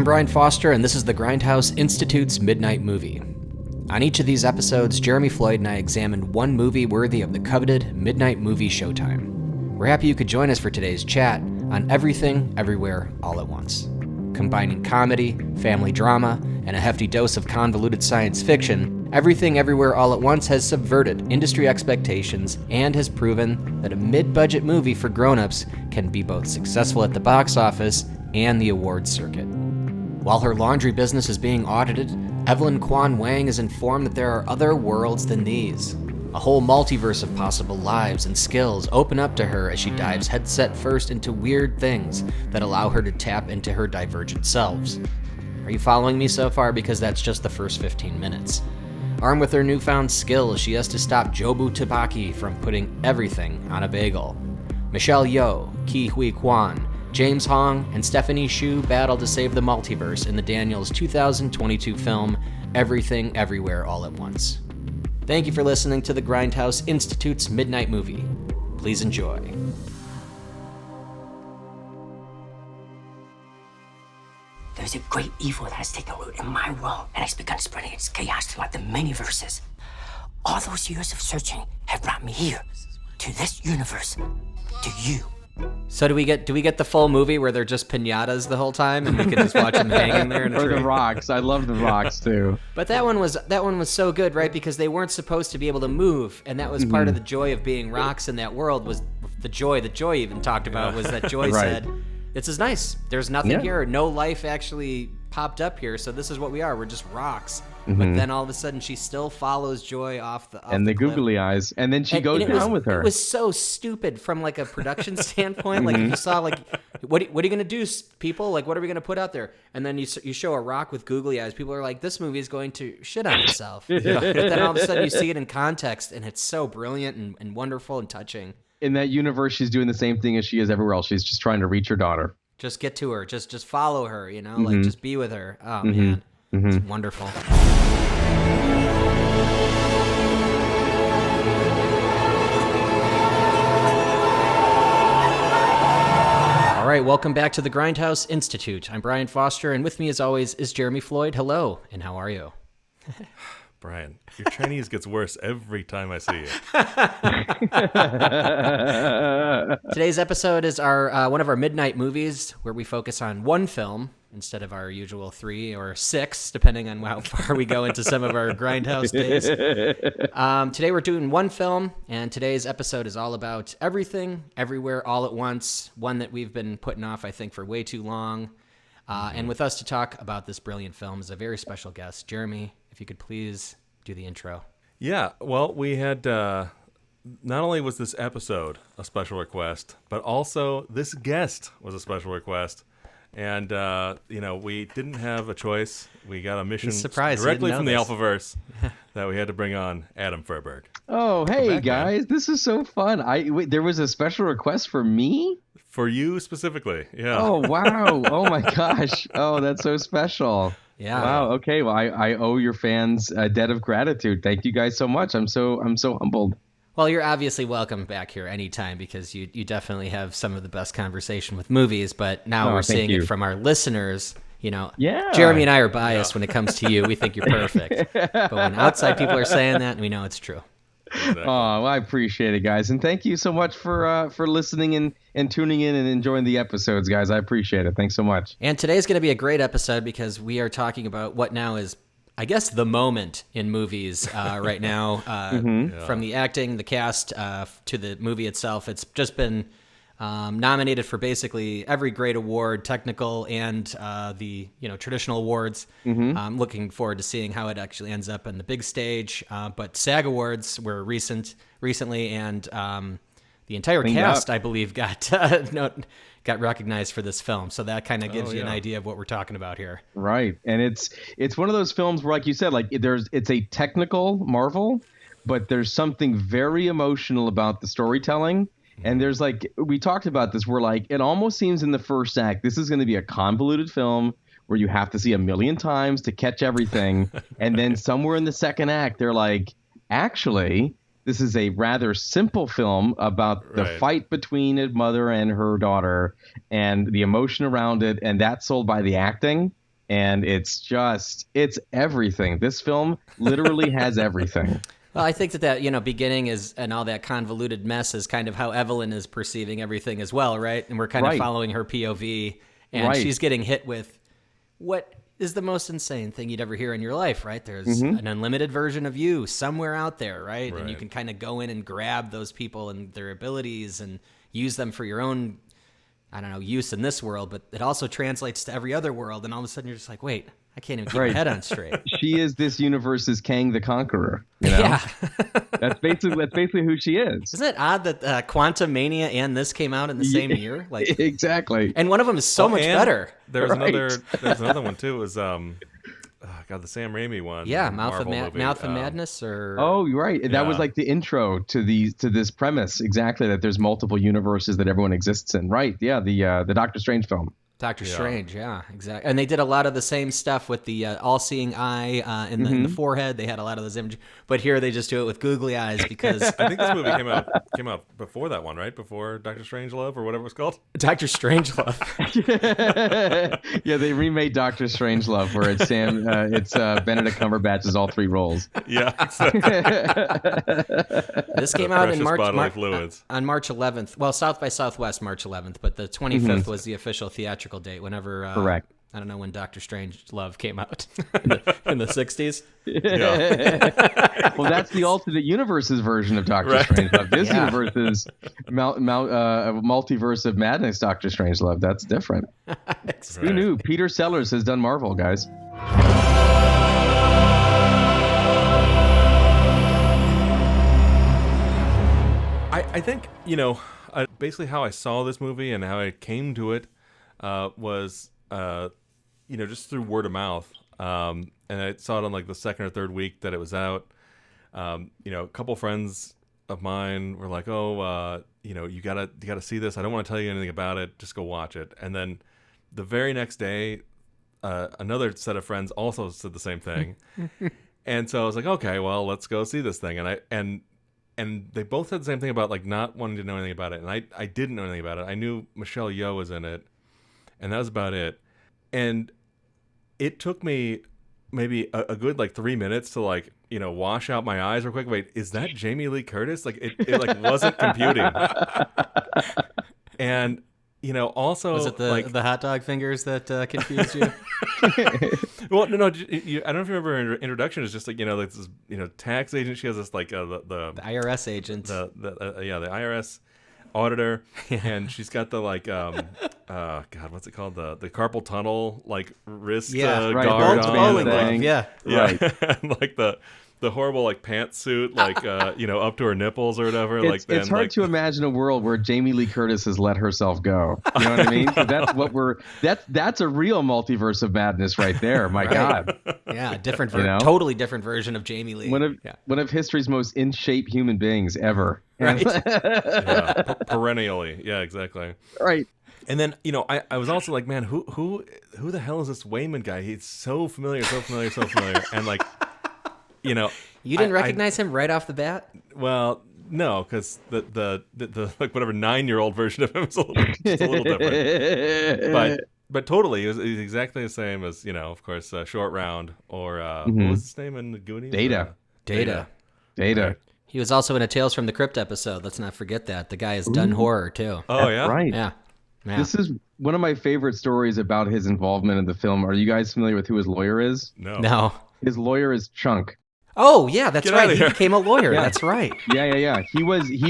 Brian Foster, and this is the Grindhouse Institute's Midnight Movie. On each of these episodes, Jeremy Floyd and I examined one movie worthy of the coveted Midnight Movie Showtime. We're happy you could join us for today's chat on Everything, Everywhere, All at Once. Combining comedy, family drama, and a hefty dose of convoluted science fiction, Everything, Everywhere, All at Once has subverted industry expectations and has proven that a mid-budget movie for grown-ups can be both successful at the box office and the awards circuit. While her laundry business is being audited, Evelyn Kwan Wang is informed that there are other worlds than these. A whole multiverse of possible lives and skills open up to her as she dives headset first into weird things that allow her to tap into her divergent selves. Are you following me so far? Because that's just the first 15 minutes. Armed with her newfound skills, she has to stop Jobu Tabaki from putting everything on a bagel. Michelle Yeoh, Ke Huy Quan, James Hong, and Stephanie Hsu battle to save the multiverse in the Daniels 2022 film Everything, Everywhere, All at Once. Thank you for listening to the Grindhouse Institute's Midnight Movie. Please enjoy. There's a great evil that has taken root in my world and has begun spreading its chaos throughout the many verses. All those years of searching have brought me here, to this universe, to you. So do we get the full movie where they're just piñatas the whole time and we can just watch them hanging there in a Or tree? the rocks. I love the rocks too. But that one was so good, right? Because they weren't supposed to be able to move, and that was part of the joy of being rocks in that world. Was the joy that Joy even talked about was that Joy Right. said, "This is nice. There's nothing here. No life actually popped up here. So this is what we are. We're just rocks." But then all of a sudden, she still follows Joy off the And the cliff. googly eyes. And then she goes down with her. It was so stupid from like a production standpoint. Like if you saw like, what are you gonna do, people? Like what are we gonna put out there? And then you show a rock with googly eyes. People are like, this movie is going to shit on itself. But then all of a sudden you see it in context, and it's so brilliant and wonderful and touching. In that universe, she's doing the same thing as she is everywhere else. She's just trying to reach her daughter. Just get to her. Just follow her. You know, like just be with her. Oh man, it's wonderful. All right, welcome back to the Grindhouse Institute. I'm Brian Foster, and with me, as always, is Jeremy Floyd. Hello, and how are you? Brian, your Chinese gets worse every time I see you. Today's episode is our one of our midnight movies, where we focus on one film instead of our usual 3 or 6, depending on how far we go into some of our Grindhouse days. Today we're doing one film, and today's episode is all about Everything, Everywhere, All at Once, one that we've been putting off, I think, for way too long. And with us to talk about this brilliant film is a very special guest. Jeremy, if you could please do the intro. Yeah, well, we had, not only was this episode a special request, but also this guest was a special request. And, we didn't have a choice. We got a mission directly from the Alphaverse that we had to bring on Adam Feuerberg. Oh, hey, back, guys. man. This is so fun. Wait, there was a special request for me? For you specifically, yeah. Oh, wow. Oh, my gosh. Oh, that's so special. Yeah. Wow. Okay. Well, I owe your fans a debt of gratitude. Thank you guys so much. I'm so humbled. Well, you're obviously welcome back here anytime because you definitely have some of the best conversation with movies, but now we're seeing it from our listeners. You know, Yeah. Jeremy and I are biased when it comes to you. We think you're perfect. But when outside people are saying that, we know it's true. Exactly. Oh, well, I appreciate it, guys. And thank you so much for listening and tuning in and enjoying the episodes, guys. I appreciate it. Thanks so much. And today's going to be a great episode because we are talking about what now is, I guess, the moment in movies right now. From the acting, the cast, to the movie itself. It's just been nominated for basically every great award, technical and the traditional awards. I'm looking forward to seeing how it actually ends up on the big stage. But SAG Awards were recently, and the entire cast, I believe, got recognized for this film. So that kind of gives you an idea of what we're talking about here. Right. And it's one of those films where, like you said, like it's a technical marvel, but there's something very emotional about the storytelling. And there's we talked about this, where it almost seems in the first act, this is going to be a convoluted film where you have to see a million times to catch everything. And then somewhere in the second act, they're like, actually, this is a rather simple film about the fight between a mother and her daughter and the emotion around it. And that's sold by the acting. and it's everything. This film literally has everything. Well, I think that beginning is and all that convoluted mess is kind of how Evelyn is perceiving everything as well, right? And we're kind of following her POV, and she's getting hit with what is the most insane thing you'd ever hear in your life, right? There's an unlimited version of you somewhere out there, right? And you can kind of go in and grab those people and their abilities and use them for your own, I don't know, use in this world, but it also translates to every other world. And all of a sudden you're just like, wait, I can't even keep my head on straight. She is this universe's Kang the Conqueror. You know? Yeah. That's basically who she is. Isn't it odd that Quantum Mania and this came out in the same year? Like exactly. And one of them is so much better. There's another one too. It was the Sam Raimi one. Yeah, Mouth of Madness, or you're right. That was like the intro to this premise. Exactly, that there's multiple universes that everyone exists in. Right? Yeah, the Doctor Strange film. Doctor Strange, yeah, exactly. And they did a lot of the same stuff with the all-seeing eye in the forehead. They had a lot of those images, but here they just do it with googly eyes because I think this movie came out before that one, right? Before Doctor Strangelove or whatever it was called. Doctor Strangelove. Yeah, they remade Doctor Strangelove where it's Benedict Cumberbatch's all three roles. Yeah, exactly. This came out in March on March 11th. Well, South by Southwest March 11th, but the 25th was the official theatrical date. Whenever correct. I don't know when Doctor Strangelove came out in the 60s. Yeah. Well, that's the alternate universe's version of Doctor Strangelove. This universe is multiverse of madness. Doctor Strangelove. That's different. Who knew? Peter Sellers has done Marvel, guys. I think basically how I saw this movie and how I came to it was just through word of mouth, and I saw it on like the second or third week that it was out. A couple friends of mine were like, you gotta see this. I don't want to tell you anything about it, just go watch it. And then the very next day, another set of friends also said the same thing. And so I was like, okay, well, let's go see this thing. And they both said the same thing about like not wanting to know anything about it. And I didn't know anything about it. I knew Michelle Yeoh was in it, and that was about it. And it took me maybe a good like 3 minutes to like, wash out my eyes real quick. Wait, is that Jamie Lee Curtis? Like it like wasn't computing. And also was it the hot dog fingers that confused you? Well, no. I don't know if you remember her introduction is just like like this tax agent. She has this like the IRS agent. The IRS auditor, and she's got the like God, what's it called? The carpal tunnel like wrist guard on. Right. And like the horrible like pantsuit like up to her nipples or whatever. It's hard to imagine a world where Jamie Lee Curtis has let herself go. You know what I mean? That's a real multiverse of madness right there. My God. Yeah, totally different version of Jamie Lee. One of history's most in shape human beings ever. Right. Perennially. Yeah, exactly. Right. And then, I was also like, man, who the hell is this Wayman guy? He's so familiar. And like, you didn't recognize him right off the bat? Well, no, because the like whatever 9-year-old version of him is a little different. But totally, he's exactly the same as of course, Short Round or what was his name in the Goonies? Data. Right. He was also in a Tales from the Crypt episode. Let's not forget that. The guy has done horror too. Oh yeah, right. Yeah. This is one of my favorite stories about his involvement in the film. Are you guys familiar with who his lawyer is? No. His lawyer is Chunk. Oh yeah, that's right. He became a lawyer. Yeah. That's right. Yeah. He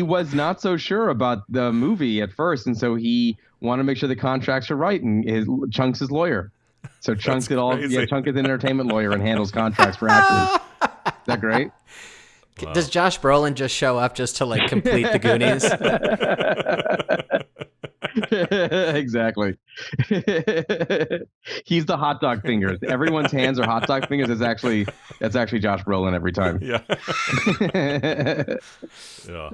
was not so sure about the movie at first, and so he wanted to make sure the contracts are right. And Chunk's his lawyer. So Chunk did all. Yeah, Chunk is an entertainment lawyer and handles contracts for actors. Is that great? Wow. Does Josh Brolin just show up just to like complete the Goonies? Exactly. He's the hot dog fingers. Everyone's hands are hot dog fingers. That's actually Josh Brolin every time. Yeah. Yeah.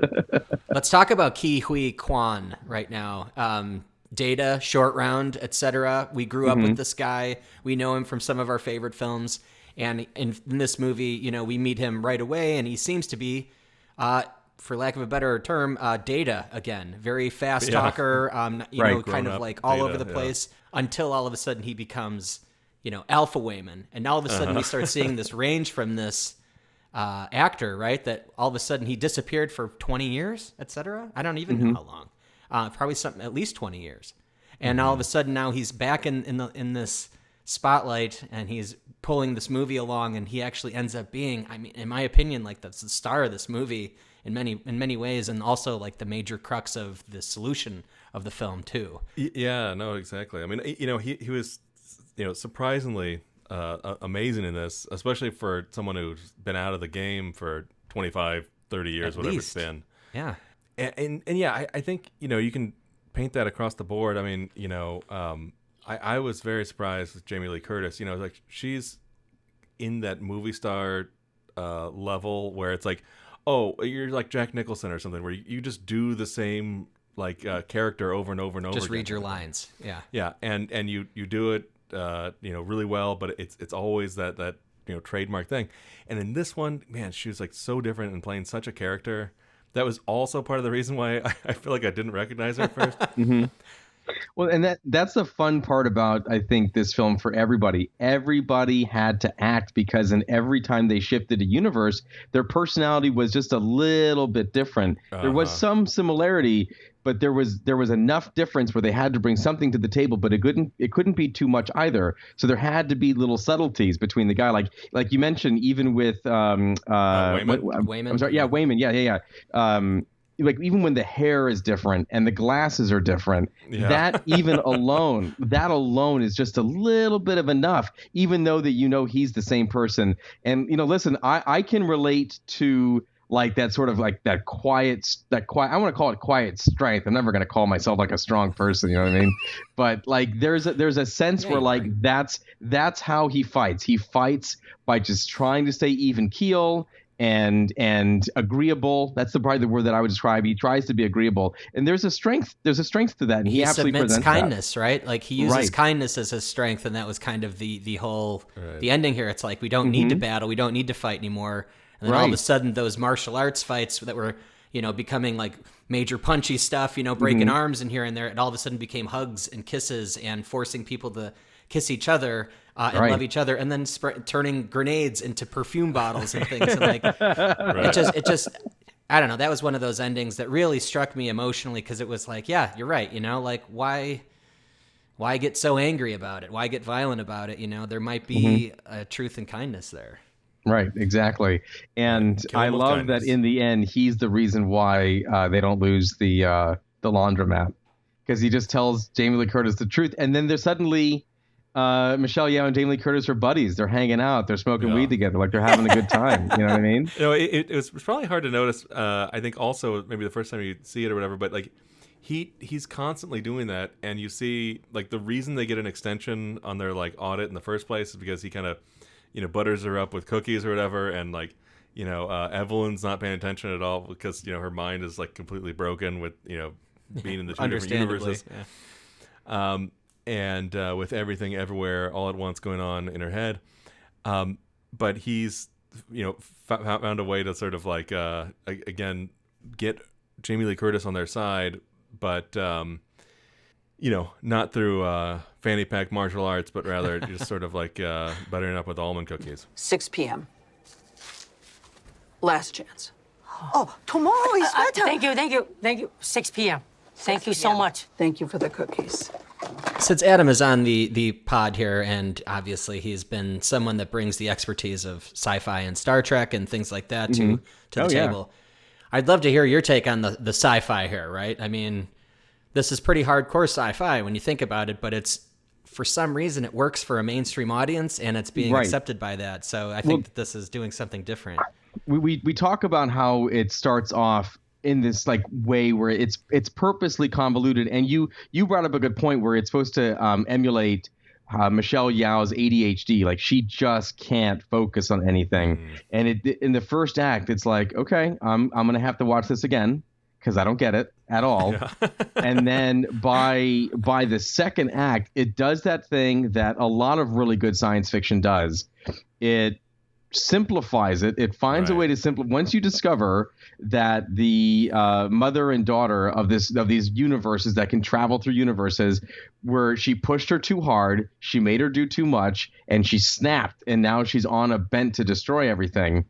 Let's talk about Ke Huy Quan right now. Data, Short Round, etc. We grew up with this guy. We know him from some of our favorite films. And in this movie, we meet him right away, and he seems to be, for lack of a better term, Data again. Very fast talker, kind of like all over the place, until all of a sudden he becomes, Alpha Wayman, and now all of a sudden we start seeing this range from this actor, right? That all of a sudden he disappeared for 20 years, etc. I don't even know how long. Probably something at least 20 years, and all of a sudden now he's back in this spotlight, and he's pulling this movie along, and he actually ends up being, I mean, in my opinion, like the star of this movie in many ways, and also like the major crux of the solution of the film too. Yeah, no, exactly. I mean, he was, surprisingly amazing in this, especially for someone who's been out of the game for 25, 30 years, whatever it's been. Yeah. And yeah, I think, you can paint that across the board. I mean, I was very surprised with Jamie Lee Curtis. Like she's in that movie star level where it's like, oh, you're like Jack Nicholson or something, where you just do the same like character over and over and over. Just again. read your lines. Yeah. Yeah, and you do it really well, but it's always that trademark thing. And in this one, man, she was like so different and playing such a character. That was also part of the reason why I feel like I didn't recognize her at first. Well, and that's the fun part about, I think, this film for everybody. Everybody had to act, because in every time they shifted a universe, their personality was just a little bit different. There was some similarity, but there was enough difference where they had to bring something to the table, but it couldn't be too much either. So there had to be little subtleties between the guy, like you mentioned, even with Wayman. I'm sorry, yeah, Wayman, yeah. Like even when the hair is different and the glasses are different, that alone is just a little bit of enough, even though that he's the same person. And listen, I can relate to like that sort of like that quiet, I want to call it quiet strength. I'm never going to call myself like a strong person, you know what I mean? But like there's a sense where like that's how he fights. He fights by just trying to stay even keel and agreeable. That's probably the word that I would describe. He tries to be agreeable, and there's a strength to that, and he absolutely submits presents kindness, that. Right? Like he uses kindness as his strength, and that was kind of the whole the ending here. It's like we don't need to battle, we don't need to fight anymore, and then all of a sudden those martial arts fights that were becoming like major punchy stuff, breaking arms and here and there, it all of a sudden became hugs and kisses and forcing people to kiss each other and love each other, and then turning grenades into perfume bottles and things. And like it just I don't know. That was one of those endings that really struck me emotionally, because it was like, yeah, you're right. Like why get so angry about it? Why get violent about it? There might be a truth and kindness there. Right, exactly. And I love that in the end, he's the reason why they don't lose the laundromat, because he just tells Jamie Lee Curtis the truth, and then there's suddenly. Michelle Yeoh and Jamie Lee Curtis are buddies. They're hanging out. They're smoking weed together. Like they're having a good time. You know what I mean? It was probably hard to notice. I think also maybe the first time you see it or whatever, but like he's constantly doing that, and you see like the reason they get an extension on their like audit in the first place is because he kind of butters her up with cookies or whatever, and like Evelyn's not paying attention at all because her mind is like completely broken with being in the two different universes. Yeah. And with everything everywhere all at once going on in her head. But he's, found a way to sort of like, again, get Jamie Lee Curtis on their side, but, not through fanny pack martial arts, but rather just sort of like buttering up with almond cookies. 6 p.m. Last chance. Oh, tomorrow is better. Thank you. 6 p.m. Thank you so much. Thank you for the cookies. Since Adam is on the pod here, and obviously he's been someone that brings the expertise of sci-fi and Star Trek and things like that to the table, I'd love to hear your take on the sci-fi here, right? I mean, this is pretty hardcore sci-fi when you think about it, but it's, for some reason, it works for a mainstream audience, and it's being accepted by that. So I think that this is doing something different. We talk about how it starts off in this like way where it's purposely convoluted, and you brought up a good point where it's supposed to emulate Michelle Yeoh's ADHD. Like she just can't focus on anything, and in the first act it's like, okay, I'm gonna have to watch this again because I don't get it at all. And then by the second act, it does that thing that a lot of really good science fiction does. It simplifies it. It finds a way to simplify. Once you discover that the mother and daughter of these universes that can travel through universes, where she pushed her too hard, she made her do too much, and she snapped, and now she's on a bent to destroy everything.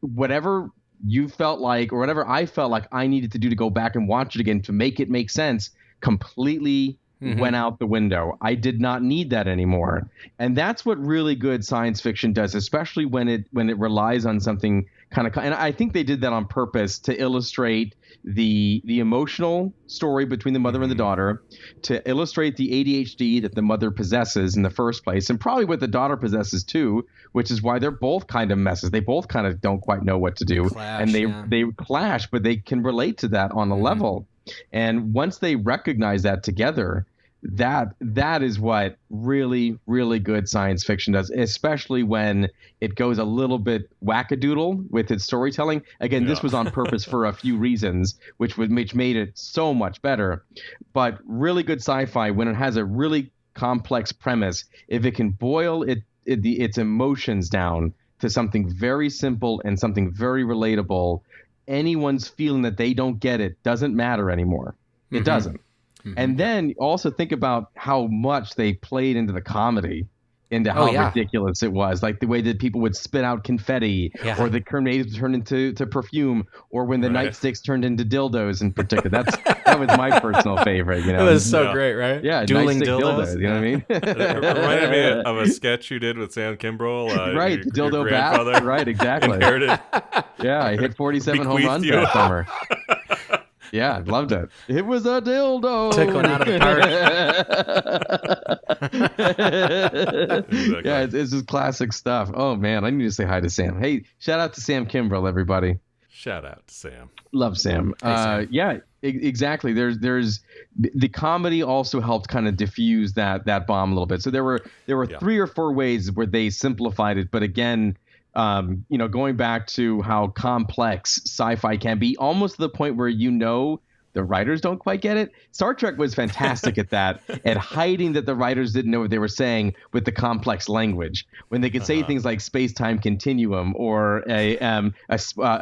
Whatever you felt like, or whatever I felt like I needed to do to go back and watch it again to make it make sense, completely went out the window. I did not need that anymore. And that's what really good science fiction does, especially when it relies on something and I think they did that on purpose to illustrate the emotional story between the mother and the daughter, to illustrate the ADHD that the mother possesses in the first place, and probably what the daughter possesses too, which is why they're both kind of messes. They both kind of don't quite know what to do. They clash, but they can relate to that on a level. And once they recognize that together, that is what really, really good science fiction does, especially when it goes a little bit wackadoodle with its storytelling. Again, this was on purpose for a few reasons, which made it so much better. But really good sci-fi, when it has a really complex premise, if it can boil its emotions down to something very simple and something very relatable, anyone's feeling that they don't get it doesn't matter anymore. It doesn't. And then also think about how much they played into the comedy, into how ridiculous it was, like the way that people would spit out confetti, or the grenades turned into perfume, or when the nightsticks turned into dildos in particular. That was my personal favorite. It was so great, right? Yeah, dueling dildos. You know what I mean? It reminded me of a sketch you did with Sam Kimbrell. Right, your dildo grandfather bath. Right, exactly. Inherited. Yeah, I hit 47 home runs that summer. Yeah, loved it. It was a dildo. Took one out of the park. Exactly. Yeah, it's just classic stuff. Oh, man, I need to say hi to Sam. Hey, shout out to Sam Kimbrell, everybody. Shout out to Sam. Love Sam. Hey, Sam. Yeah, exactly. There's the comedy also helped kind of diffuse that bomb a little bit. So there were 3 or 4 ways where they simplified it, but again, going back to how complex sci-fi can be, almost to the point where the writers don't quite get it. Star Trek was fantastic at that, at hiding that the writers didn't know what they were saying with the complex language. When they could say things like space-time continuum or a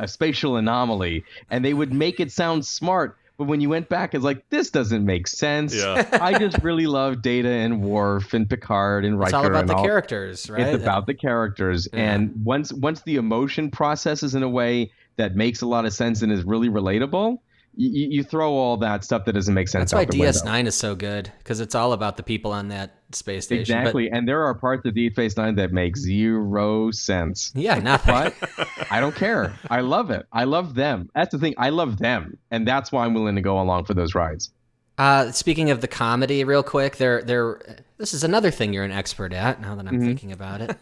spatial anomaly, and they would make it sound smart. But when you went back, it's like, this doesn't make sense. Yeah. I just really love Data and Worf and Picard and Riker. It's all about the characters, right? It's about the characters. Yeah. And once the emotion processes in a way that makes a lot of sense and is really relatable, you throw all that stuff that doesn't make sense. That's why DS9 is so good, because it's all about the people on that space station. Exactly. And there are parts of Deep Space Nine that make 0 sense. Yeah, nothing. But I don't care. I love it. I love them. That's the thing. I love them. And that's why I'm willing to go along for those rides. Speaking of the comedy, real quick, this is another thing you're an expert at, now that I'm thinking about it.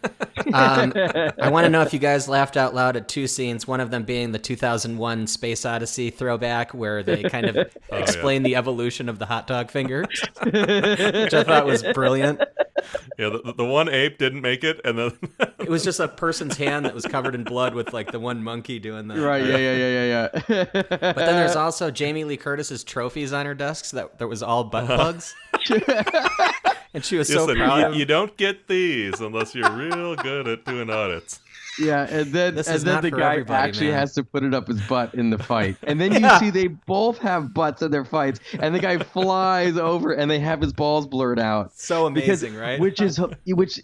I want to know if you guys laughed out loud at 2 scenes, one of them being the 2001 Space Odyssey throwback, where they kind of explain the evolution of the hot dog finger, which I thought was brilliant. Yeah, the one ape didn't make it, and then it was just a person's hand that was covered in blood with like the one monkey doing the right. Yeah. But then there's also Jamie Lee Curtis's trophies on her desk that was all butt plugs. And she was so proud. You don't get these unless you're real good at doing audits. Yeah, and then the guy actually has to put it up his butt in the fight. And then you see they both have butts in their fights, and the guy flies over and they have his balls blurred out. So amazing, right? Which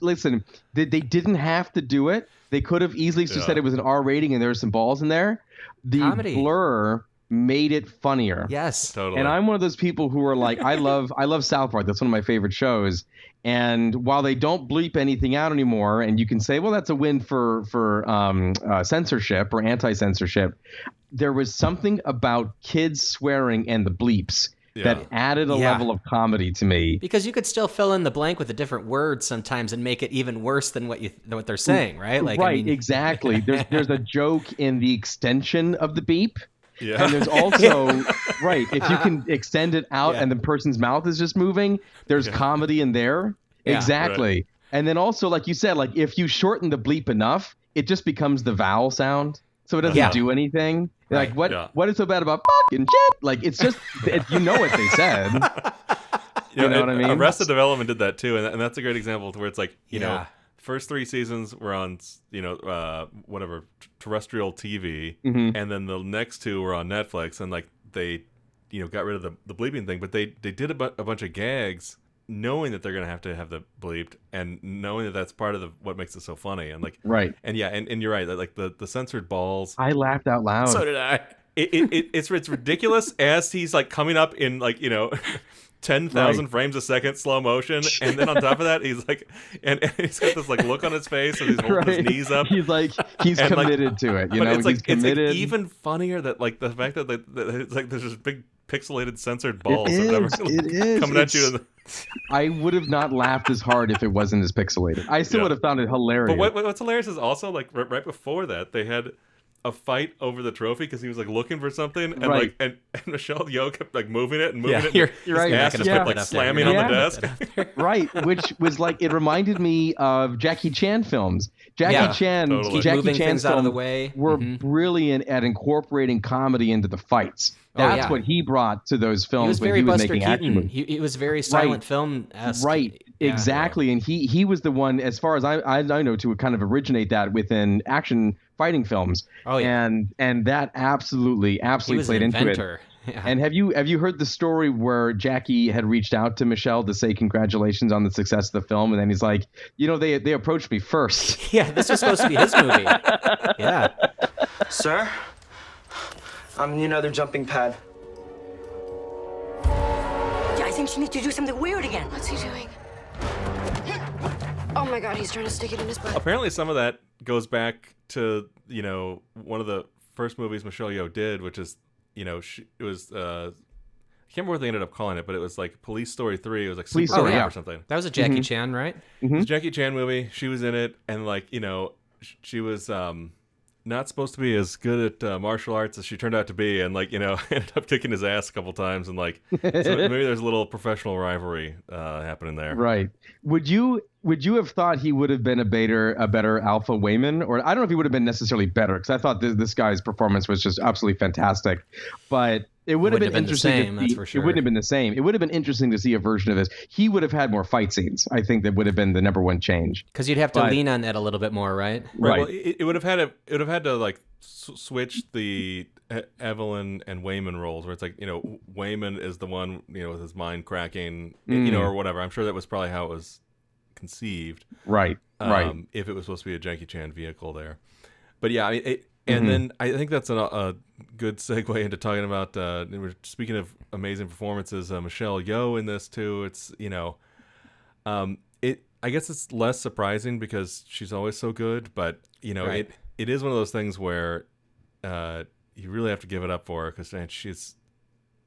listen, they didn't have to do it. They could have easily just said it was an R rating and there were some balls in there. The comedy blur made it funnier. Yes, totally. And I'm one of those people who are like, I love South Park. That's one of my favorite shows. And while they don't bleep anything out anymore, and you can say, well, that's a win for censorship or anti-censorship, there was something about kids swearing and the bleeps that added a level of comedy to me. Because you could still fill in the blank with a different word sometimes and make it even worse than what they're saying, right? Like, right, exactly. There's a joke in the extension of the beep. Yeah. And there's also, right, if you can extend it out and the person's mouth is just moving, there's comedy in there. Yeah, exactly. Right. And then also, like you said, like if you shorten the bleep enough, it just becomes the vowel sound. So it doesn't do anything. Right. Like what is so bad about fucking shit? Like it's just, you know what they said. You know what I mean? Arrested Development did that too. And that's a great example where it's like, you know, first 3 seasons were on, whatever, terrestrial TV, Mm-hmm. and then the next 2 were on Netflix, and like they, got rid of the bleeping thing, but they did a bunch of gags, knowing that they're gonna have to have the bleeped, and knowing that that's part of what makes it so funny, and like, Right. and yeah, and you're right, like the censored balls. I laughed out loud. So did I. It's ridiculous as he's like coming up in 10,000 Right. frames a second slow motion, and then on top of that he's like, and he's got this like look on his face, and he's holding his knees up. He's like he's And, like, committed to it. You but know, it's like he's committed. it's like even funnier that like the fact that it's like there's this big pixelated censored balls It that is. never It is. coming at you. I would have not laughed as hard if it wasn't as pixelated. I still Yeah. would have found it hilarious. But what's hilarious is also like right before that they had a fight over the trophy because he was like looking for something, and Right. and Michelle Yeoh kept like moving it and moving it. you're and right. His ass just Yeah. kept like slamming on Yeah. the desk. Right, which was like it reminded me of Jackie Chan films. Jackie Yeah, Chan, totally. Jackie Moving Chan things out of the films way. were Mhm. brilliant at incorporating comedy into the fights. Oh, That's yeah. what he brought to those films He was when very he was Buster making action Keaton. movies. He was very silent film-esque. Right, Yeah. exactly, and he was the one, as far as I know, to kind of originate that within action fighting films. Oh, yeah. and that absolutely He was played an into it. inventor. Yeah. And have you heard the story where Jackie had reached out to Michelle to say congratulations on the success of the film, and then he's like, they approached me first. Yeah, this was supposed to be his movie. Yeah. Sir, I'm need another jumping pad. Yeah, I think she needs to do something weird again. What's he doing? Oh my god, he's trying to stick it in his butt. Apparently, some of that goes back to one of the first movies Michelle Yeoh did, which is it was I can't remember what they ended up calling it, but it was like Police Story 3. It was like Police Super Story, Cop yeah. or something. That was a Jackie Chan, right? It was a Jackie Chan movie. She was in it, and like she was not supposed to be as good at martial arts as she turned out to be, and like ended up kicking his ass a couple times, and like so maybe there's a little professional rivalry happening there. Right. Would you have thought he would have been a better Alpha Wayman? Or I don't know if he would have been necessarily better, because I thought this guy's performance was just absolutely fantastic. But it would have been interesting. The same, that's for sure. It wouldn't have been the same. It would have been interesting to see a version of this. He would have had more fight scenes. I think that would have been the number one change. Because you'd have to But- lean on that a little bit more, right? Right. Well, it would have had to like switch the Evelyn and Wayman roles, where it's like Wayman is the one with his mind cracking, or whatever. I'm sure that was probably how it was conceived. Right. Right. If it was supposed to be a Jackie Chan vehicle there, but yeah, and then I think that's a good segue into talking about. We're speaking of amazing performances, Michelle Yeoh in this too. It's I guess it's less surprising because she's always so good, but Right. it is one of those things where you really have to give it up for her because she's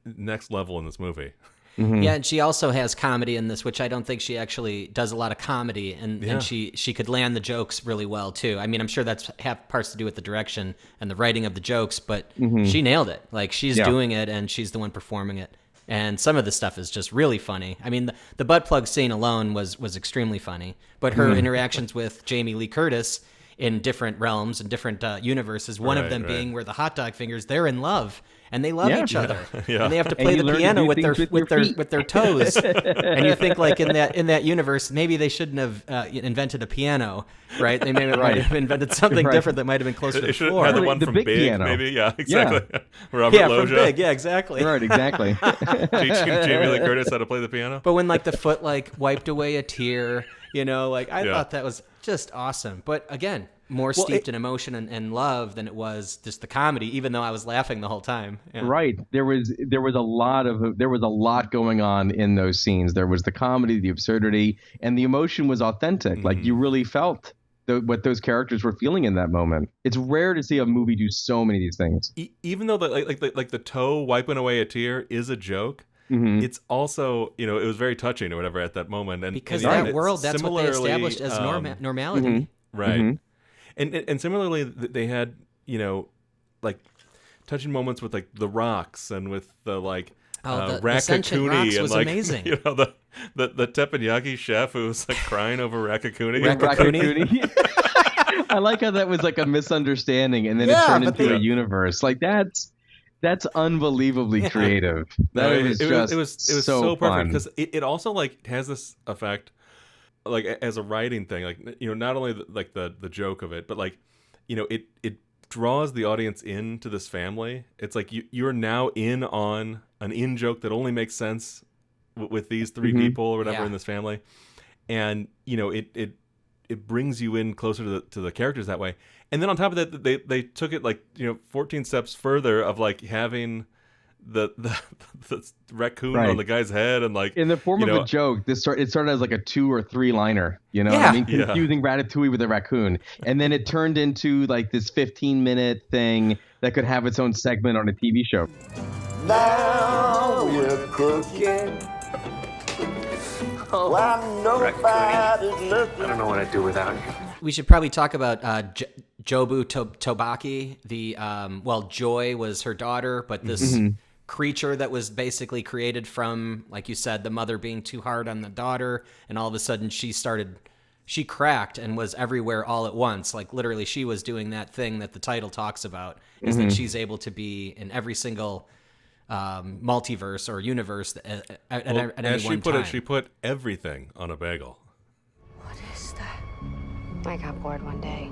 next level in this movie. Yeah, and she also has comedy in this, which I don't think she actually does a lot of comedy, and she could land the jokes really well too. I mean, I'm sure that's have parts to do with the direction and the writing of the jokes, but she nailed it. Like she's doing it, and she's the one performing it. And some of the stuff is just really funny. I mean, the butt plug scene alone was extremely funny, but her interactions with Jamie Lee Curtis in different realms and different universes, one of Right, them right. being where the hot dog fingers, they're in love. And they love Yeah. each other, Yeah. and they have to And play you the learn to piano do with their things with your feet. with their toes. And you think like in that universe, maybe they shouldn't have invented a piano, right? They maybe might have invented something Right. different that might have been closer to It the should have floor. had the Really, one the from big Big, piano. maybe. Yeah, exactly. Robert Yeah, Loggia from Big. Yeah, exactly. Right. Exactly. teaching Jamie Lee Curtis how to play the piano. But when like the foot like wiped away a tear, like I Yeah. thought that was just awesome. But again, more steeped in emotion and love than it was just the comedy, even though I was laughing the whole time. Yeah. Right. There was a lot going on in those scenes. There was the comedy, the absurdity, and the emotion was authentic. Like you really felt what those characters were feeling in that moment. It's rare to see a movie do so many of these things. Even though the toe wiping away a tear is a joke, it's also it was very touching or whatever at that moment. And Because and that world, that's what they similarly, established as normality. right? And similarly, they had like touching moments with like the rocks and with the like the sentient rocks Rakakuni and was like amazing. the teppanyaki chef who was like crying over Rakakuni. Rakakuni. I like how that was like a misunderstanding, and then Yeah, it turned but into a universe. Like that's unbelievably creative. That No, was it just was so fun. perfect because it also like has this effect like as a writing thing, like, not only the joke of it, but like, it draws the audience into this family. It's like you're now in on an in joke that only makes sense with these three people or whatever in this family, and it brings you in closer to the characters that way. And then on top of that, they took it like 14 steps further of like having the raccoon on the guy's head, and like in the form of a joke. It started as like a 2 or 3 liner, confusing Ratatouille with a raccoon, and then it turned into like this 15-minute thing that could have its own segment on a TV show. Now we're cooking. While nobody's looking. I don't know what I'd do without you. We should probably talk about Jobu Tobaki. Joy was her daughter, but this creature that was basically created from, like you said, the mother being too hard on the daughter, and all of a sudden she cracked and was everywhere all at once. Like literally she was doing that thing that the title talks about, is that she's able to be in every single multiverse or universe at any one time. She put everything on a bagel. What is that? I got bored one day,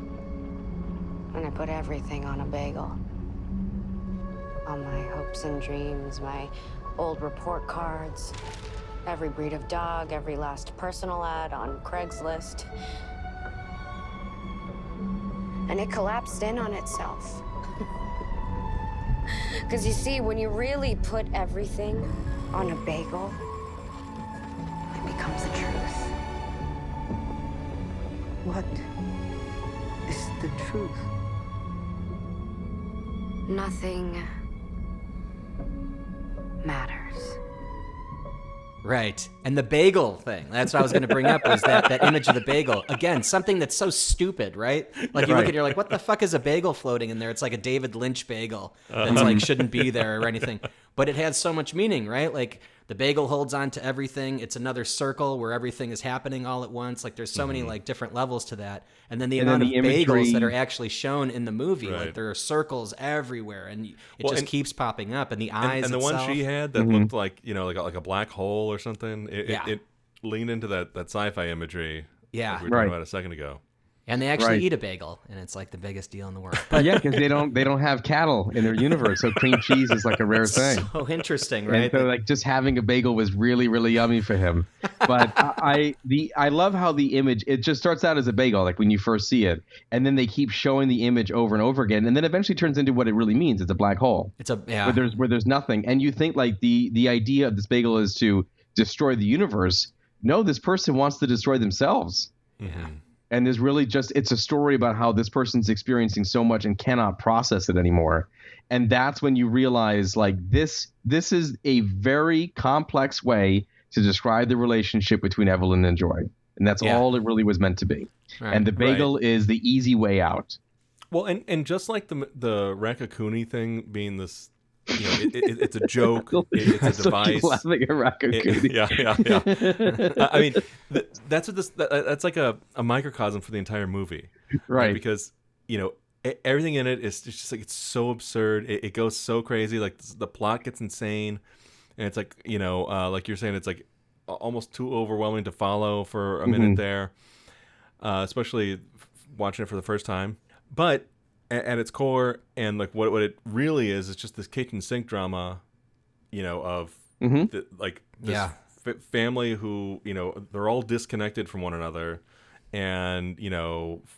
and I put everything on a bagel. All my hopes and dreams, my old report cards, every breed of dog, every last personal ad on Craigslist. And it collapsed in on itself. Because you see, when you really put everything on a bagel, it becomes the truth. What is the truth? Nothing matters. Right. And the bagel thing, that's what I was going to bring up, was that image of the bagel. Again, something that's so stupid, right? Like you look at it, you're like, what the fuck is a bagel floating in there? It's like a David Lynch bagel that's like shouldn't be there or anything. But it has so much meaning, right? Like the bagel holds on to everything. It's another circle where everything is happening all at once. Like there's so many like different levels to that. And then the amount of bagels that are actually shown in the movie, like there are circles everywhere, and it keeps popping up. And the eyes and the itself, one she had that looked like like a black hole or something. It leaned into that sci-fi imagery. Yeah, like we were talking about a second ago. And they actually eat a bagel, and it's like the biggest deal in the world. Yeah, because they don't have cattle in their universe, so cream cheese is like a rare thing. So interesting, right? And so like just having a bagel was really, really yummy for him. But I love how the image, it just starts out as a bagel, like when you first see it, and then they keep showing the image over and over again, and then eventually turns into what it really means. It's a black hole. Where there's nothing, and you think like the idea of this bagel is to destroy the universe. No, this person wants to destroy themselves. Yeah. And there's really it's a story about how this person's experiencing so much and cannot process it anymore. And that's when you realize like this is a very complex way to describe the relationship between Evelyn and Joy. And that's all it really was meant to be. Right. And the bagel is the easy way out. Well, and just like the Rakakuni thing being this, it's a joke. It's a device. Laughing at Rakakuni. Yeah. I mean, that's what that's like a microcosm for the entire movie, right? Because everything in it is just like it's so absurd. It goes so crazy. Like the plot gets insane, and it's like like you're saying, it's like almost too overwhelming to follow for a minute there, especially watching it for the first time. But at its core, and like what it really is just this kitchen sink drama, of this family who they're all disconnected from one another, and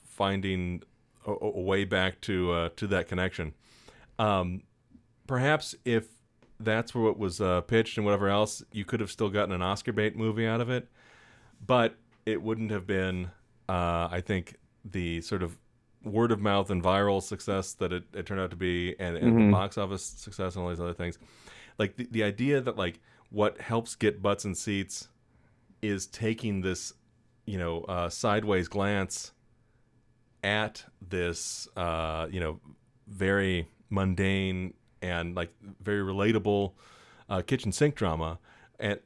finding a way back to that connection. Perhaps if that's what was pitched and whatever else, you could have still gotten an Oscar bait movie out of it, but it wouldn't have been, I think, the sort of word of mouth and viral success that it turned out to be, and the box office success and all these other things. Like the idea that like what helps get butts in seats is taking this sideways glance at this very mundane and like very relatable kitchen sink drama, and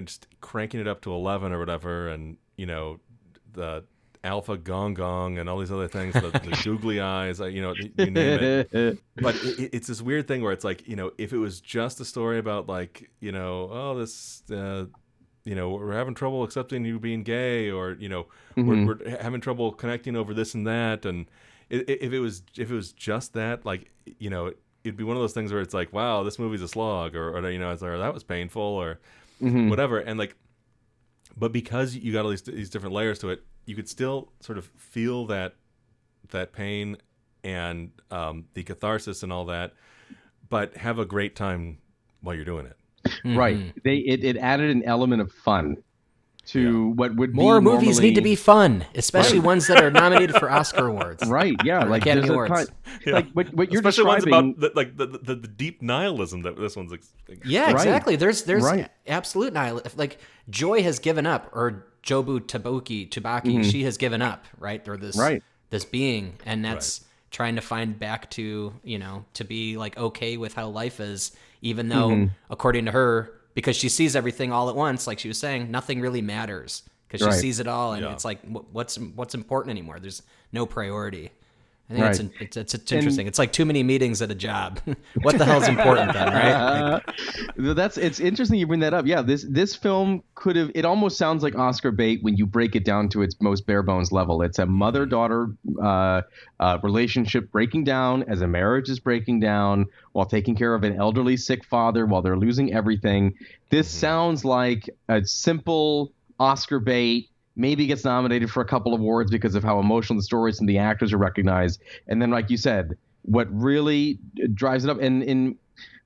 just cranking it up to 11 or whatever, and the alpha gong gong and all these other things, the googly eyes, you name it. But it's this weird thing where it's like, if it was just a story about like, this we're having trouble accepting you being gay, or we're having trouble connecting over this and that. And if it was just that, like, it'd be one of those things where it's like, wow, this movie's a slog, or it's like, that was painful, or whatever. And like, but because you got all these different layers to it, you could still sort of feel that pain and the catharsis and all that, but have a great time while you're doing it. Right. It added an element of fun to what would more be movies normally... need to be fun, especially ones that are nominated for Oscar awards. Right. Yeah. Like Academy there's Awards. Like what you're especially describing. Ones about the deep nihilism that this one's. Yeah, Right. exactly. There's Right. absolute nihilism. Like Joy has given up, or Jobu Tubaki, she has given up. Right. Or this being, and that's trying to find back to to be like okay with how life is, even though according to her, because she sees everything all at once, like she was saying, nothing really matters because she sees it all, and it's like, what's important anymore? There's no priority. I think it's interesting. It's like too many meetings at a job. What the hell's important then, right? It's interesting you bring that up. Yeah, this film could have. It almost sounds like Oscar bait when you break it down to its most bare bones level. It's a mother-daughter relationship breaking down as a marriage is breaking down while taking care of an elderly sick father while they're losing everything. This sounds like a simple Oscar bait. Maybe gets nominated for a couple of awards because of how emotional the story is and the actors are recognized. And then, like you said, what really drives it up, and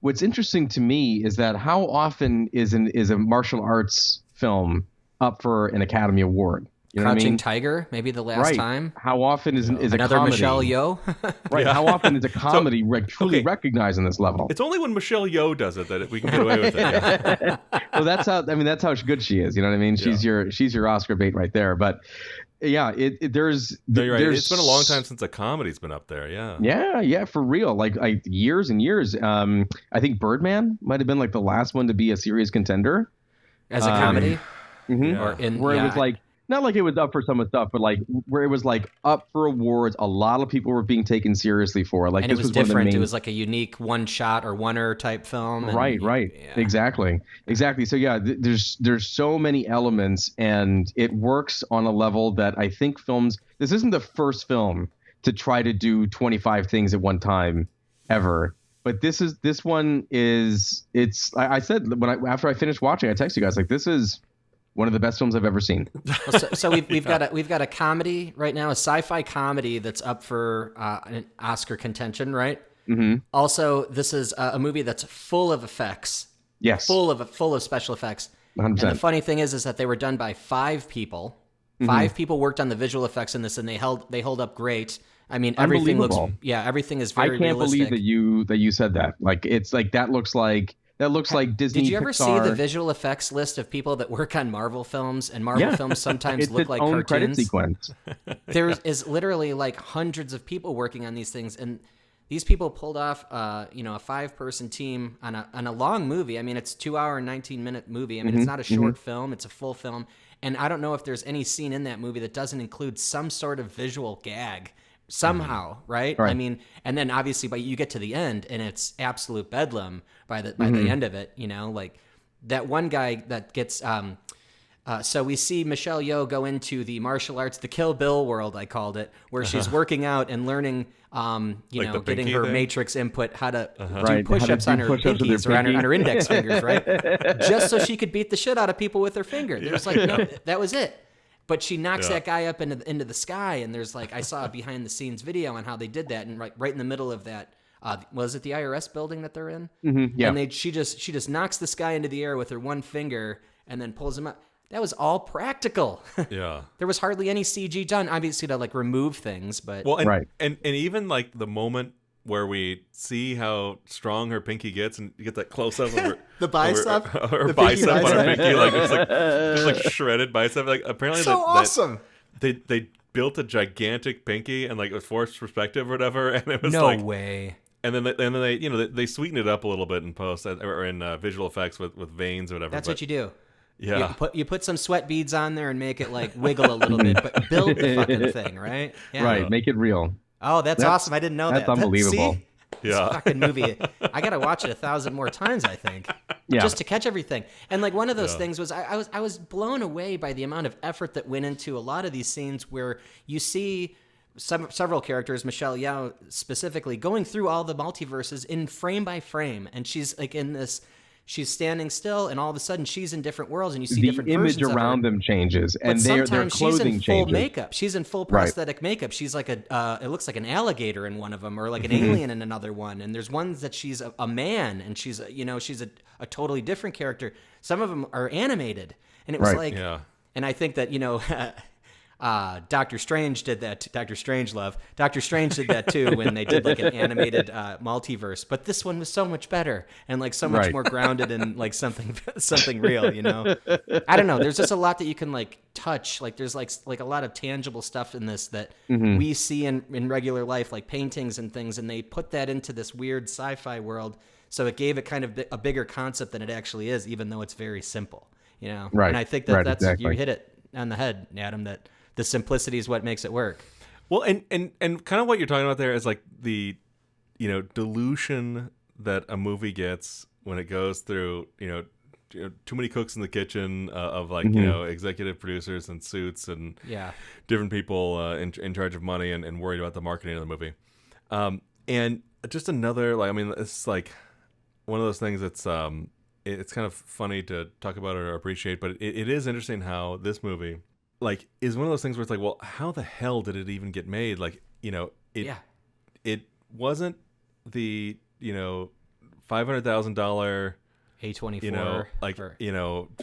what's interesting to me is that how often is a martial arts film up for an Academy Award? You know Crouching what I mean? Tiger, maybe the last time. How often is another a comedy? Michelle Yeoh? Right. How often is a comedy truly recognized on this level? It's only when Michelle Yeoh does it that we can get away with it. Yeah. Well, that's how good she is. You know what I mean? She's your Oscar bait right there. But yeah, there's. No, you're right. It's been a long time since a comedy's been up there. Yeah. Yeah, for real. Like years and years. I think Birdman might have been like the last one to be a serious contender As a comedy, or it was like. Not like it was up for some of the stuff, but like where it was like up for awards, a lot of people were being taken seriously for. Like, and this it was different. different. It was like a unique one shot or oneer type film. Right. Yeah. Exactly. So yeah, there's so many elements, and it works on a level that I think films. This isn't the first film to try to do 25 things at one time ever. But this one is. I said after I finished watching, I texted you guys like, this is one of the best films I've ever seen. So we've got a comedy right now, a sci-fi comedy that's up for an Oscar contention, right? Mm-hmm. Also, this is a movie that's full of effects. Yes, full of special effects. 100%. And the funny thing is that they were done by 5 people. 5 people worked on the visual effects in this, and they hold up great. I mean, everything looks everything is very realistic. I can't believe that you said that. Like, it's like that looks like Disney. Did you ever Pixar. see the visual effects list of people that work on Marvel films? And Marvel films sometimes look like own cartoons. Credit sequence. There is literally like hundreds of people working on these things, and these people pulled off, a 5-person team on a long movie. I mean, it's 2-hour and 19-minute movie. I mean, it's not a short film; it's a full film. And I don't know if there's any scene in that movie that doesn't include some sort of visual gag. Somehow, right? I mean, and then obviously, but you get to the end, and it's absolute bedlam by the end of it. Like that one guy that gets. So we see Michelle Yeoh go into the martial arts, the Kill Bill world, I called it, where she's working out and learning, getting her matrix input, how to do push-ups on her pinkies or on her index fingers, right? Just so she could beat the shit out of people with her finger. There's no, that was it. But she knocks that guy up into the sky, and there's like, I saw a behind the scenes video on how they did that, and right in the middle of that, was it the IRS building that they're in? Mm-hmm, yeah. And she just knocks this guy into the air with her one finger, and then pulls him up. That was all practical. Yeah. There was hardly any CG done, obviously to like remove things, but and even like the moment where we see how strong her pinky gets, and you get that close up of her the bicep, her bicep on her pinky, like it's like just like shredded bicep. Like apparently, awesome. They built a gigantic pinky and like a forced perspective or whatever, and it was no way. And then they sweeten it up a little bit in post or in visual effects with veins or whatever. That's what you do. Yeah, you put some sweat beads on there and make it like wiggle a little bit, but build the fucking thing, right? Yeah. Right, make it real. Oh, that's awesome! I didn't know that. That's unbelievable. See? This fucking movie, I gotta watch it 1,000 more times, I think, just to catch everything. And like one of those things was, I was blown away by the amount of effort that went into a lot of these scenes where you see several characters, Michelle Yeoh specifically, going through all the multiverses in frame by frame, and she's like in this. She's standing still, and all of a sudden, she's in different worlds, and you see different versions of her. The image around them changes, and their clothing she's in full changes. makeup. She's in full prosthetic makeup. She's like it looks like an alligator in one of them, or like an alien in another one. And there's ones that she's a man, and she's a totally different character. Some of them are animated, and it was and I think that Doctor Strange did that. Doctor Strange did that too when they did like an animated multiverse. But this one was so much better and like so much more grounded in like something real. I don't know. There's just a lot that you can like touch. Like there's like a lot of tangible stuff in this that we see in regular life, like paintings and things, and they put that into this weird sci-fi world. So it gave it kind of a bigger concept than it actually is, even though it's very simple. Right. And I think that's exactly. You hit it on the head, Adam. That the simplicity is what makes it work. Well, and kind of what you're talking about there is like the, dilution that a movie gets when it goes through, too many cooks in the kitchen of like, executive producers and suits and different people in charge of money and worried about the marketing of the movie. And just another, like, I mean, it's like one of those things that's, it's kind of funny to talk about or appreciate, but it is interesting how this movie, like, is one of those things where it's like, well, how the hell did it even get made? Like, it wasn't the, $500,000 A24, like,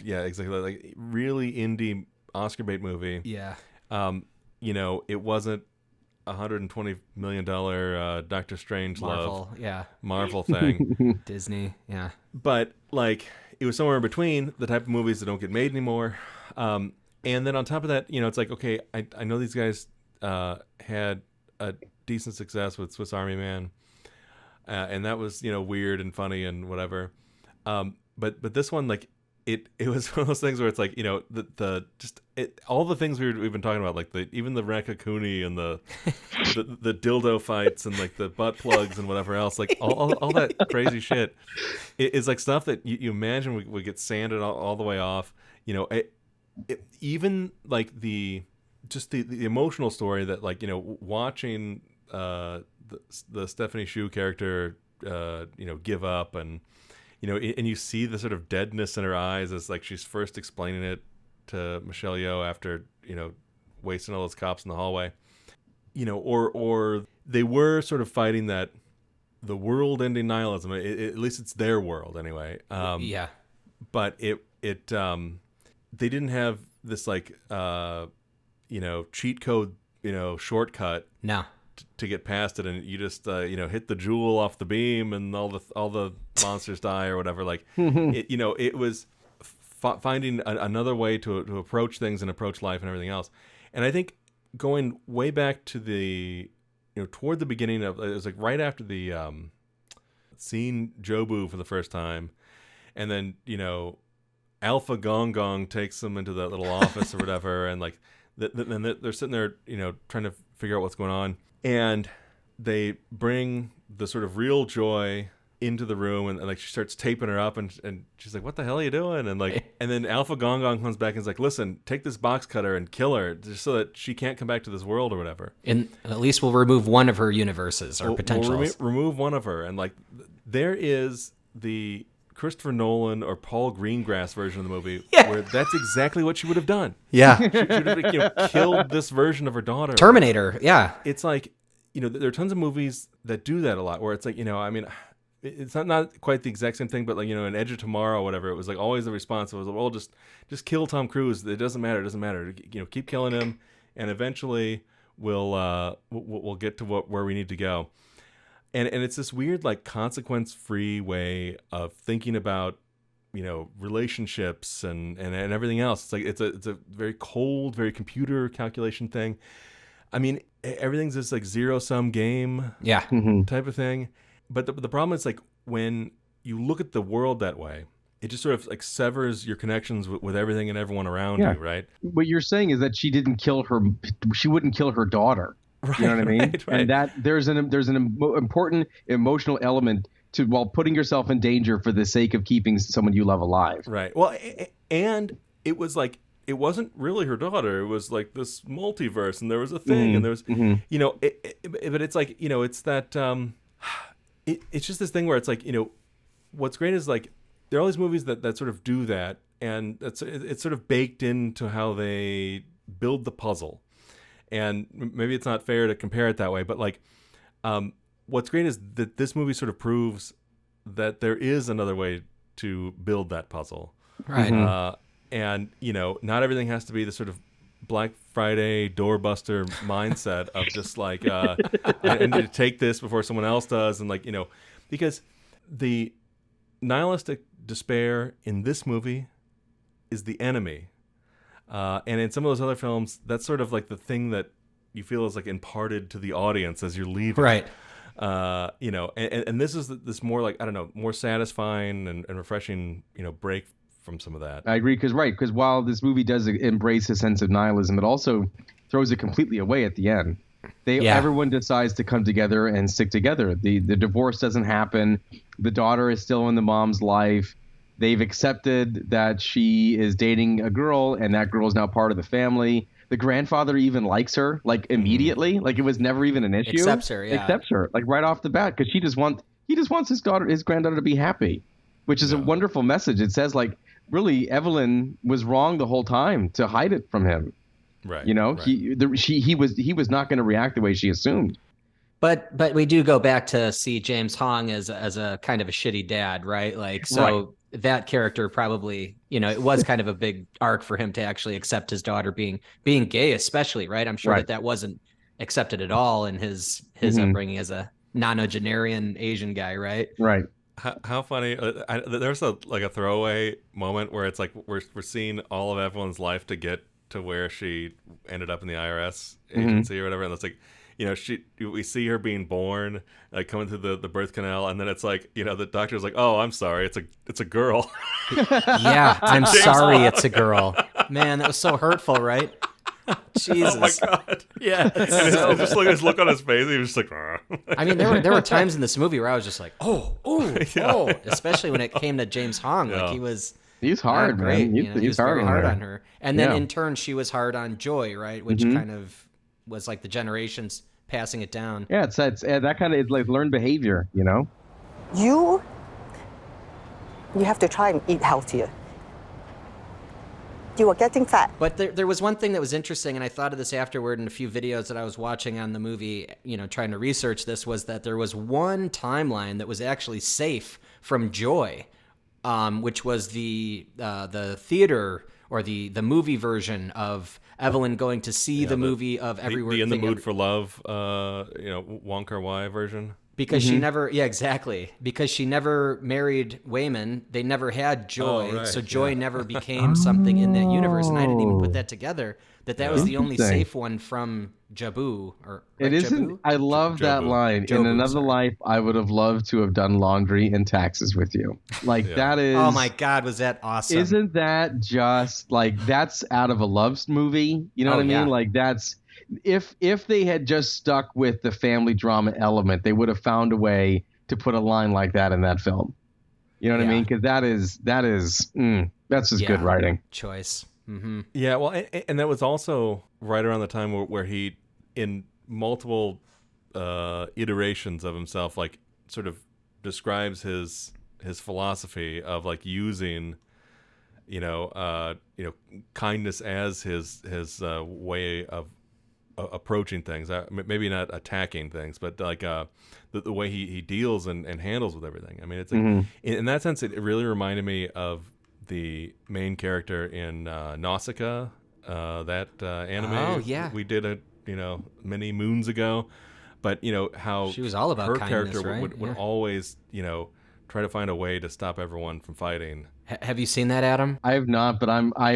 exactly, like really indie Oscar bait movie. Yeah. It wasn't $120 million Doctor Strangelove Marvel thing. Disney, yeah. But like, it was somewhere in between the type of movies that don't get made anymore. And then on top of that, it's like, okay, I know these guys had a decent success with Swiss Army Man, and that was weird and funny and whatever. But this one, like, it was one of those things where it's like all the things we've been talking about, like even the Rakakuni and the dildo fights and like the butt plugs and whatever else, like all that crazy shit is like stuff that you imagine would get sanded all the way off. Even like the emotional story that, like, watching the Stephanie Shu character give up, and and you see the sort of deadness in her eyes as like she's first explaining it to Michelle Yeoh after wasting all those cops in the hallway, or they were sort of fighting that the world-ending nihilism. At least it's their world anyway. But it they didn't have this like cheat code shortcut to get past it, and you just hit the jewel off the beam and all the monsters die or whatever. Like it was finding another way to approach things and approach life and everything else. And I think going way back to the toward the beginning of, it was like right after the seeing Jobu for the first time, and then Alpha Gong Gong takes them into that little office or whatever, and like then they're sitting there, trying to figure out what's going on, and they bring the sort of real Joy into the room, and like she starts taping her up, and she's like, "What the hell are you doing?" And like, and then Alpha Gong Gong comes back and is like, "Listen, take this box cutter and kill her, just so that she can't come back to this world or whatever. And at least we'll remove one of her universes or potentials. We'll remove one of her." And like, there is the Christopher Nolan or Paul Greengrass version of the movie where that's exactly what she would have done. Yeah. She would have killed this version of her daughter. Terminator, yeah. It's like, there are tons of movies that do that a lot, where it's like, I mean, it's not quite the exact same thing, but like, in Edge of Tomorrow or whatever, it was like always the response was, well, just kill Tom Cruise. It doesn't matter. Keep killing him, and eventually we'll get to where we need to go. And it's this weird, like, consequence-free way of thinking about, relationships and everything else. It's like it's a very cold, very computer calculation thing. I mean, everything's this like zero-sum game, type of thing. But the problem is, like, when you look at the world that way, it just sort of like severs your connections with everything and everyone around you, right? What you're saying is that she wouldn't kill her daughter. Right, you know what I mean? Right. And that there's an important emotional element to while putting yourself in danger for the sake of keeping someone you love alive. Right. Well, and it was like it wasn't really her daughter. It was like this multiverse, and there was a thing, and there was, you know, but it's like, you know, it's that it's just this thing where it's like, you know, what's great is like there are all these movies that sort of do that, and it's sort of baked into how they build the puzzle. And maybe it's not fair to compare it that way, but like what's great is that this movie sort of proves that there is another way to build that puzzle. Right. And, you know, not everything has to be the sort of Black Friday doorbuster mindset of just like, I need to take this before someone else does. And like, you know, because the nihilistic despair in this movie is the enemy. And in some of those other films, that's sort of like the thing that you feel is like imparted to the audience as you're leaving. Right. You know, and this is this more like, I don't know, more satisfying and refreshing, you know, break from some of that. I agree, because while this movie does embrace a sense of nihilism, it also throws it completely away at the end. Everyone decides to come together and stick together. The divorce doesn't happen. The daughter is still in the mom's life. They've accepted that she is dating a girl, and that girl is now part of the family. The grandfather even likes her, like immediately, like it was never even an issue. Accepts her, like right off the bat, because he just wants his granddaughter to be happy, which is a wonderful message. It says like, really, Evelyn was wrong the whole time to hide it from him. Right. You know, right. he was not going to react the way she assumed. But we do go back to see James Hong as a kind of a shitty dad, right? Like, so Right. That character probably, you know, it was kind of a big arc for him to actually accept his daughter being gay, especially, right? I'm sure that wasn't accepted at all in his upbringing as a nonagenarian Asian guy, right? Right. How funny! There's a throwaway moment where it's like we're seeing all of everyone's life to get to where she ended up in the IRS agency or whatever, and it's like, you know, we see her being born, like coming through the birth canal, and then it's like, you know, the doctor's like, "Oh, I'm sorry, it's a girl." Yeah, I'm sorry, it's a girl. Man, that was so hurtful, right? Jesus. Oh my God. Yeah. And just look at his look on his face. He was just like, I mean, there were times in this movie where I was just like, oh, especially when it came to James Hong. Yeah. Like He's hard, great. man. You know, he was very hard on her. And then Yeah. in turn, she was hard on Joy, right? Which kind of was like the generations passing it down. Yeah, it's that kind of, it's like learned behavior, you know? You have to try and eat healthier. You are getting fat. But there was one thing that was interesting, and I thought of this afterward in a few videos that I was watching on the movie, you know, trying to research this, was that there was one timeline that was actually safe from Joy, which was the theater or the movie version of Evelyn going to see the movie of Everywhere. The In the Mood for Love, you know, Wong Kar-wai version. Because she never, because she never married Wayman. They never had Joy. Oh, right, so Joy never became something in that universe. And I didn't even put that together, that was the only safe one from Jabu. It isn't. Jabu? I love that line. In another life, I would have loved to have done laundry and taxes with you. Like that is. Oh my God, was that awesome? Isn't that just like, that's out of a love movie? You know what I mean? Yeah. Like that's, if they had just stuck with the family drama element, they would have found a way to put a line like that in that film. You know what I mean? Because that's just good writing. Choice. Mm-hmm. Yeah, well, and that was also right around the time where he, in multiple iterations of himself, like sort of describes his philosophy of like using, you know, kindness as his way of approaching things. Maybe not attacking things, but like the way he deals and handles with everything. I mean, it's like in that sense, it really reminded me of the main character in Nausicaa, that anime. Oh yeah, we did many moons ago. But you know how she was all about her kindness, character right? would always try to find a way to stop everyone from fighting. Have you seen that, Adam? I have not, but I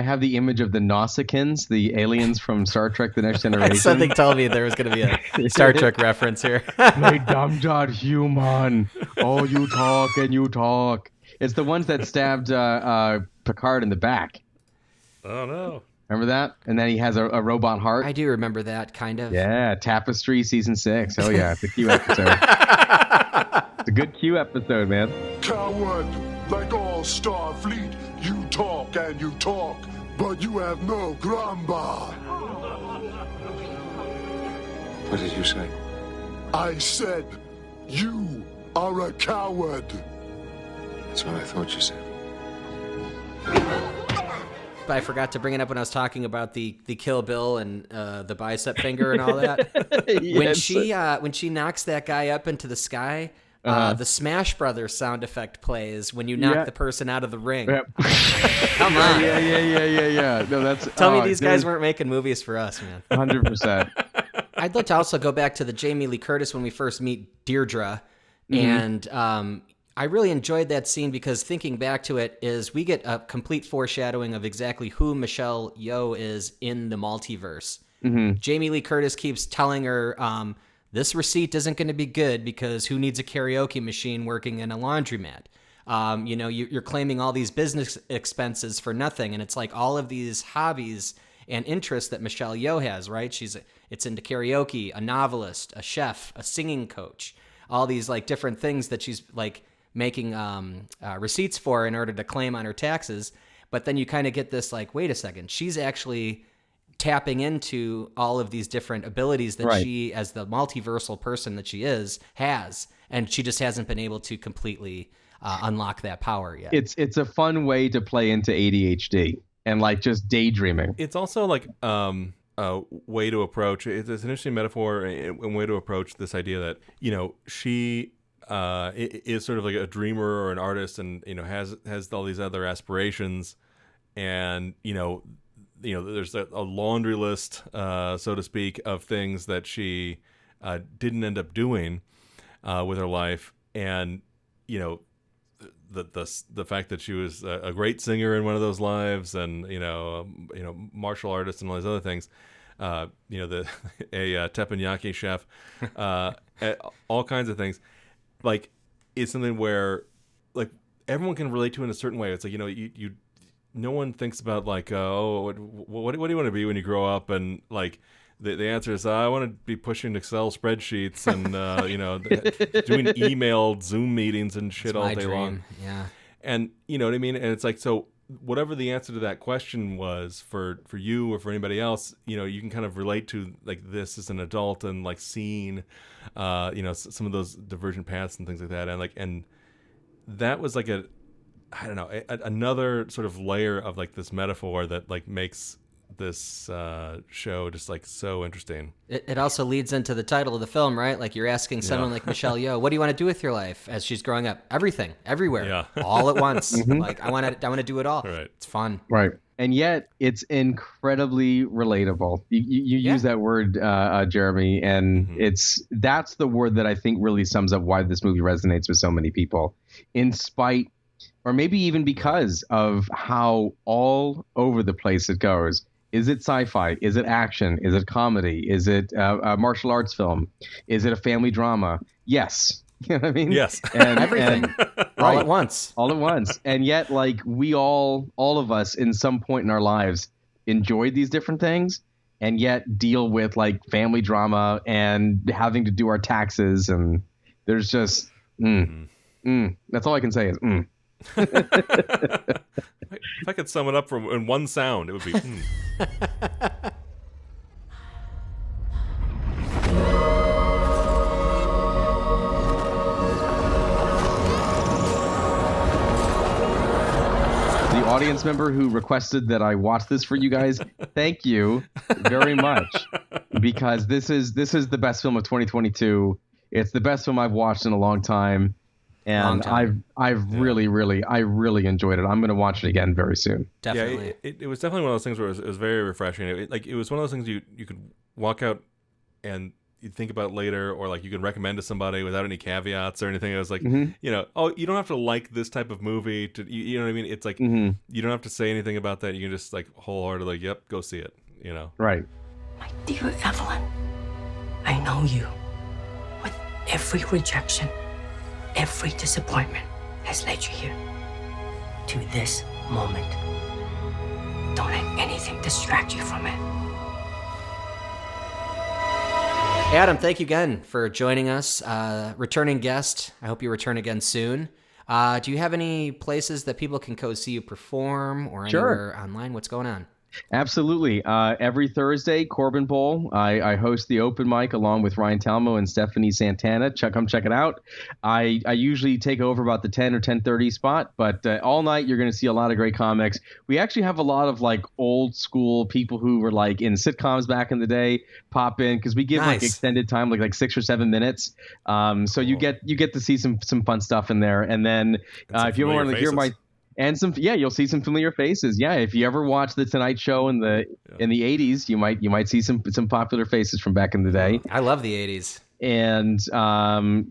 have the image of the Nausicaans, the aliens from Star Trek: The Next Generation. Something told me there was going to be a Star Trek reference here. My dumb god human. Oh, you talk and you talk. It's the ones that stabbed Picard in the back. Oh no! Remember that? And then he has a robot heart. I do remember that, kind of. Yeah, Tapestry season 6. Oh yeah, it's a Q episode. It's a good Q episode, man. Coward, like all Starfleet, you talk and you talk, but you have no gramba. What did you say? I said, you are a coward. That's what I thought you said. I forgot to bring it up when I was talking about the Kill Bill and the bicep finger and all that. Yes. When she knocks that guy up into the sky, the Smash Brothers sound effect plays when you knock the person out of the ring. Yep. Come on. Yeah. No, that's. Tell me these guys weren't making movies for us, man. 100%. I'd like to also go back to the Jamie Lee Curtis when we first meet Deirdre, and I really enjoyed that scene because thinking back to it is we get a complete foreshadowing of exactly who Michelle Yeoh is in the multiverse. Jamie Lee Curtis keeps telling her, this receipt isn't going to be good because who needs a karaoke machine working in a laundromat? You're claiming all these business expenses for nothing. And it's like all of these hobbies and interests that Michelle Yeoh has, right? It's into karaoke, a novelist, a chef, a singing coach, all these like different things that she's like making receipts for in order to claim on her taxes. But then you kind of get this like, wait a second, she's actually tapping into all of these different abilities that she, as the multiversal person that she is, has, and she just hasn't been able to completely unlock that power yet. It's a fun way to play into ADHD and like just daydreaming. It's also like a way to approach. It's an interesting metaphor and way to approach this idea that she is sort of like a dreamer or an artist, and has all these other aspirations, and there's a laundry list, so to speak, of things that she didn't end up doing with her life, and the fact that she was a great singer in one of those lives, and martial artist and all these other things, a teppanyaki chef, all kinds of things. Like, it's something where like everyone can relate to in a certain way. It's like you no one thinks about like what do you want to be when you grow up, and like the answer is I want to be pushing Excel spreadsheets and doing emailed Zoom meetings and shit all day long. Yeah, and you know what I mean. And it's like, so whatever the answer to that question was for you or for anybody else, you can kind of relate to like this as an adult and like seeing some of those divergent paths and things like that, and that was like another sort of layer of like this metaphor that like makes this show just like so interesting. It also leads into the title of the film, right? Like you're asking someone like Michelle Yeoh, what do you want to do with your life as she's growing up? Everything, everywhere, all at once. Like I want to do it all. Right. It's fun. Right. And yet it's incredibly relatable. You use that word, Jeremy, and that's the word that I think really sums up why this movie resonates with so many people, in spite, or maybe even because of how all over the place it goes. Is it sci-fi? Is it action? Is it comedy? Is it a martial arts film? Is it a family drama? Yes. You know what I mean? Yes. And everything. All at once. All at once. And yet, like, we all of us in some point in our lives enjoyed these different things, and yet deal with like family drama and having to do our taxes. And there's just, that's all I can say is, If I could sum it up in one sound, it would be. The audience member who requested that I watch this for you guys, thank you very much, because this is the best film of 2022. It's the best film I've watched in a long time. And I've really enjoyed it. I'm going to watch it again very soon. Definitely. Yeah, it was definitely one of those things where it was very refreshing. It was one of those things you could walk out and you think about later, or like you can recommend to somebody without any caveats or anything. It was like, oh, you don't have to like this type of movie to, you know what I mean? It's like, you don't have to say anything about that. You can just like wholeheartedly, yep, go see it, Right. My dear Evelyn, I know you. With every rejection, every disappointment has led you here, to this moment. Don't let anything distract you from it. Adam, thank you again for joining us. Returning guest. I hope you return again soon. Do you have any places that people can go see you perform or anywhere online? What's going on? Absolutely. Every Thursday, Corbin Bowl, I host the open mic along with Ryan Talmo and Stephanie Santana. Come check it out. I usually take over about the 10 or 10:30 spot, but all night you're going to see a lot of great comics. We actually have a lot of like old school people who were like in sitcoms back in the day pop in because we give like extended time, like 6 or 7 minutes. So you get to see some fun stuff in there. And then if you want to hear my and you'll see some familiar faces. Yeah, if you ever watched the Tonight Show in the 80s, you might see some popular faces from back in the day. I love the 80s. And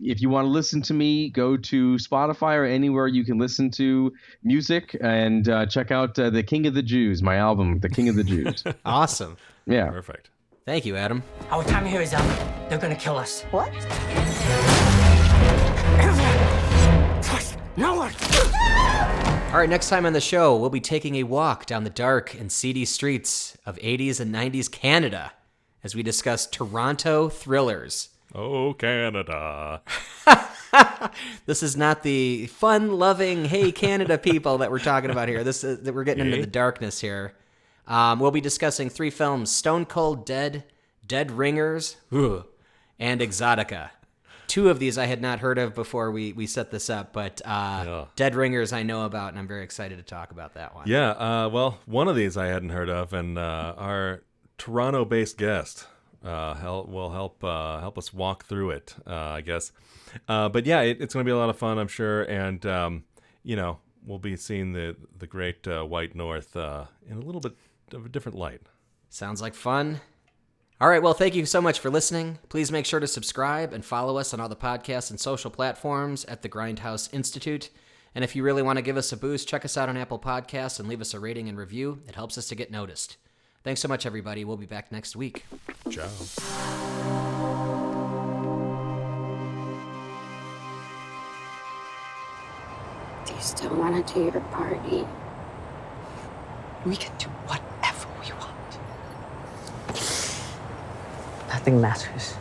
if you want to listen to me, go to Spotify or anywhere you can listen to music and check out The King of the Jews, my album, The King of the Jews. Awesome. Yeah. Perfect. Thank you, Adam. Our time here is up. They're gonna kill us. What? Trust no one. All right, next time on the show, we'll be taking a walk down the dark and seedy streets of 80s and 90s Canada as we discuss Toronto thrillers. Oh, Canada. This is not the fun-loving, hey, Canada people that we're talking about here. This is that we're getting into the darkness here. We'll be discussing 3 films, Stone Cold Dead, Dead Ringers, and Exotica. 2 of these I had not heard of before we set this up, but Dead Ringers I know about, and I'm very excited to talk about that one. Yeah, well, one of these I hadn't heard of, and our Toronto-based guest will help us walk through it, I guess. But yeah, it's going to be a lot of fun, I'm sure, and we'll be seeing the great White North in a little bit of a different light. Sounds like fun. All right, well, thank you so much for listening. Please make sure to subscribe and follow us on all the podcasts and social platforms at the Grindhouse Institute. And if you really want to give us a boost, check us out on Apple Podcasts and leave us a rating and review. It helps us to get noticed. Thanks so much, everybody. We'll be back next week. Ciao. Do you still want to do your party? We can do whatever we want. Nothing matters.